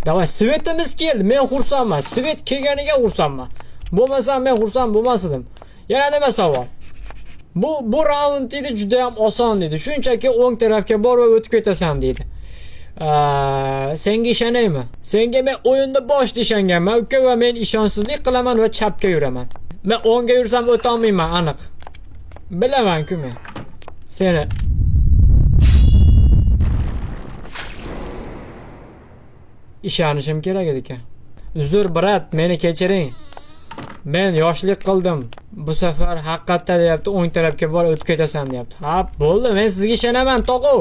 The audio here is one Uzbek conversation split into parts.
Davay, svetimiz keldi. Men xursandman. Svet kelganiga xursandman. Bo'lmasa men xursand bo'lmasdim. Yana nima savol? Bu raund dedi juda ham oson dedi. Shunchaki o'ng tarafga bor va o'tib ketasan dedi. Senga ishonaymi? Senga men o'yinda boshda ishonganman, uka, va men ishonchsizlik qilaman va chapga yuraman. Men o'ngga yursam o'ta olmayman, aniq. Bilaman-ku men. Seni ishonishim kerak ekan. Uzr brat, meni kechiring. Men yoshlik qildim. Bu safar haqiqatda deyapti, o'ng tarafga bor o'tib ketasan deyapti. Ha, bo'ldi, men sizga ishonaman, tog'u.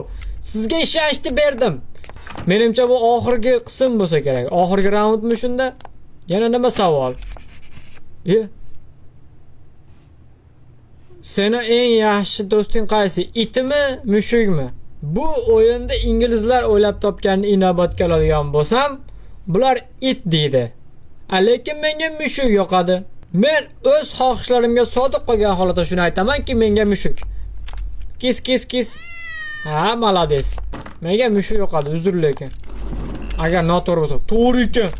Sizga ishonchni berdim. Menimcha bu oxirgi qism bo'lsa kerak. Oxirgi raundmi shunda? Yana nima savol? Seni eng yaxshi do'sting qaysi? Itmi, mushukmi? Bu o'yinda inglizlar o'ylab topganini inobatga oladigan bo'lsam, bular it deydi. Lekin menga mushuk yoqadi. Men o'z xohishlarimga sodiq qolgan holatda shuni aytamanki, menga mushuk. Kis. Ha, malades. Menga mushuk yoqadi, uzr lekin. Agar noto'g'ri bo'lsa, to'g'ri ekan.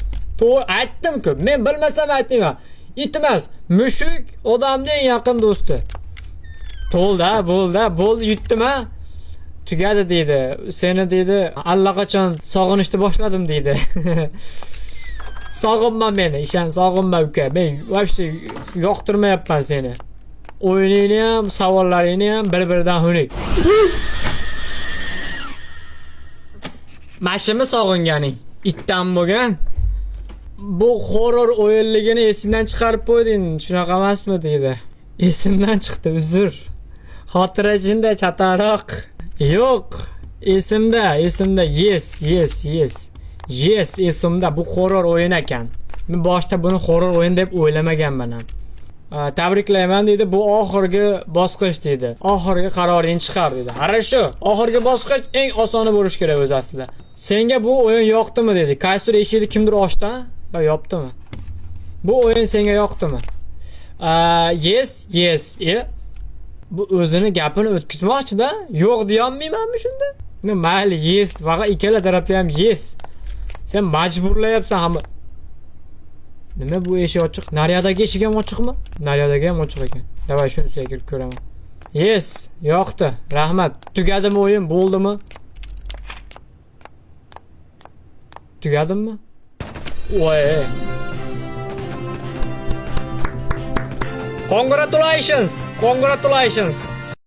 To'g'ri aytdim-ku. Men bilmasam aytmayman. It emas, mushuk odamning eng yaqin do'sti. Bo'ldi, yutdim-a. Tugadi deydi. Seni deydi, allaqachon sog'inishni boshladim deydi. Sog'inma meni, ishon, sog'inma uka. Men vobshe yoqtirmayapman seni. O'yiningni ham, savollaringni ham bir-biridan xunuk. Mashimi sog'inganing? Itdan bo'lgan. Bu horror o'yinligini esingdan chiqarib qo'yding, shunaqa emasmi deydi. Esimdan chiqdi, uzr. Xotirajinda chataroq. Yo'q, esimda. Yes, esimda. Bu horror o'yin ekan. Men boshda buni horror o'yin deb o'ylamaganman ham. Tabriklayman dedi. Bu oxirgi bosqich dedi. Oxirgi qaroringni chiqar dedi. Хорошо, oxirgi bosqich eng osoni bo'lish kerak o'z aslida. Senga bu o'yin yoqdimi dedi. Qaysidir eshikni kimdir ochdi? Yo, yopdimi? Bu o'yin senga yoqdimi? Yes. Bu o'zini gapini o'tkazmoqchi-da. Yo'q deya olmaymanmi shunda? Mayli, yes, faqat ikkala tarafda ham yes. Sen majburlayapsan hamma. Nima bu eshik ochiq? Naryadagi eshik ham ochiqmi? Naryadagi ham ochiq ekan. Davay shunisiga kirib ko'raman. Yes, yoqdi. Rahmat. Tugadimi o'yin? Bo'ldimi? Tugadimmi? Voy. Congratulations.